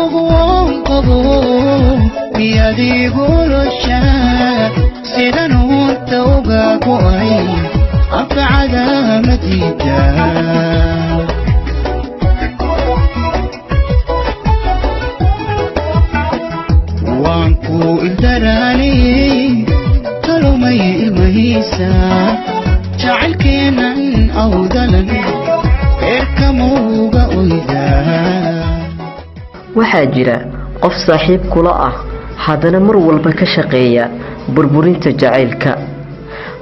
وقوم قبوم بيدي قولوشا سيدان وانت وقاقوي أبعد مديدا وانكو الدراني قالوا مي المهيسا جعل كينا أو دلن إركموا قويدا وحاجرة قف صاحب كلاء حدنا مر والبك شقية بربورين تجعلك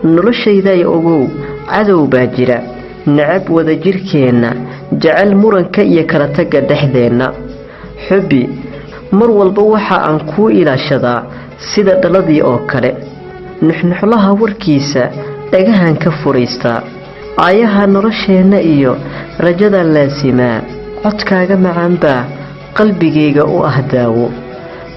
نرشي ذا يأغو عدو باجرة نعب وذجير كينا جعل مرن كي كرتك دحدينا حبي مر والبوحة أنكو إلى شدا سيدة دلدي أوكالي نحن حلها وركيسة دقاهن كفوريستا آيها نرشينا إيو رجدا لاسما عدكاغا معانبا قلبيغيغا او أهداو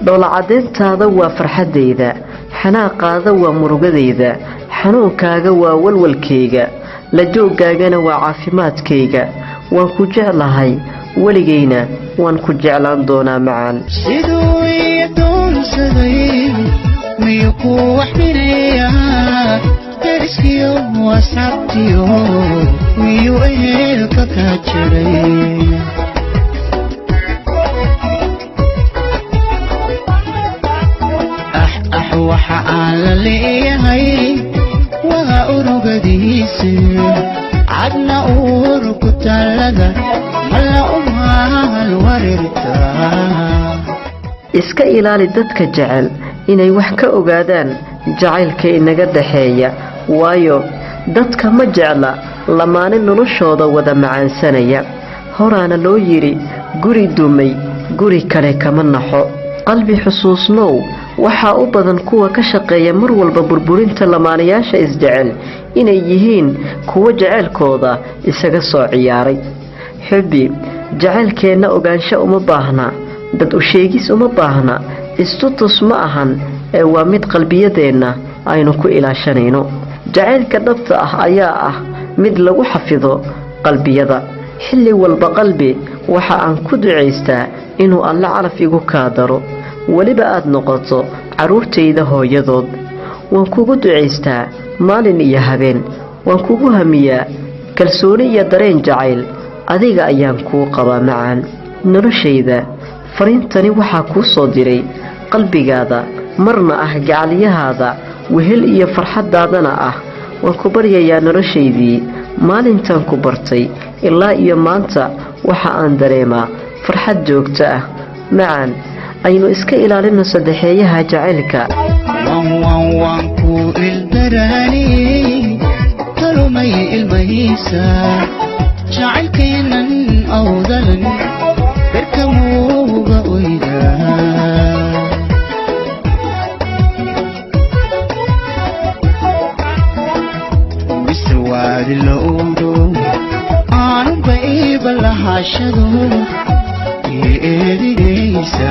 دول عدين تادا وا فرحديدا حناقادا وا مرغديدا حنونكاغا وا والولكيغا لجوغاغانا وا عافيمادكيغا وان كو جعلهاي وليغينا وان كو جعلان دونا معان سيدو يدون سدي ميكو وحدينيا ترسكيو واسعبتيو ويو ايلكا كاجري وحا على ليهي وأورق ديسي عدنا أورق تلقى ملا أمها الوريرتا iska ilaali dadka jecel inay wax ka ogaadaan jacaylka inaga dhaxeeya waayo dadka ma jecla lamaane noloshooda wada macaansanaya horaana loo yiri guri dumay guri kale kama naxo qalbi xusuusnow waxaa u badan kuwa ka shaqeeya mar walba burburinta lamaanayaasha isjecel inay yihiin kuwa jacaylkooda isaga soo ciyaaray xubbi jacaylkeena ogaansho uma baahna dad u sheegis uma baahna istutus ma ahan ee waa mid qalbiyadeena aynu ku ilaashanayno jacaylka dhabta ah ayaa ah mid lagu xafido qalbiyada xilli walba qalbi waxa aan ku duceystaa inuu alla calaf igu kaadaro waliba aad noqoto caruurtayda hooyadood waan kugu duceystaa maalin iyo habeen waan kugu hamiyaa kalsooni iyo dareen jacayl adiga ayaan kuu qabaa macaan noloshayda fariintani waxaa kuu soo diray qalbigaada marna ah gacaliyahaada wehel iyo farxadaadana ah waan ku baryayaa noloshaydii maalintan ku bartay ilaa iyo maanta waxa aan dareemaa farxad joogto ah macaan aynu iska ilaalino saddexeeyaha jacaylka waan ku ildarani kalumay ilmaysa jacaylkeenan awdalan berkamuuga oyda biswaadi loodo aanu bayba lahashado eedigaysa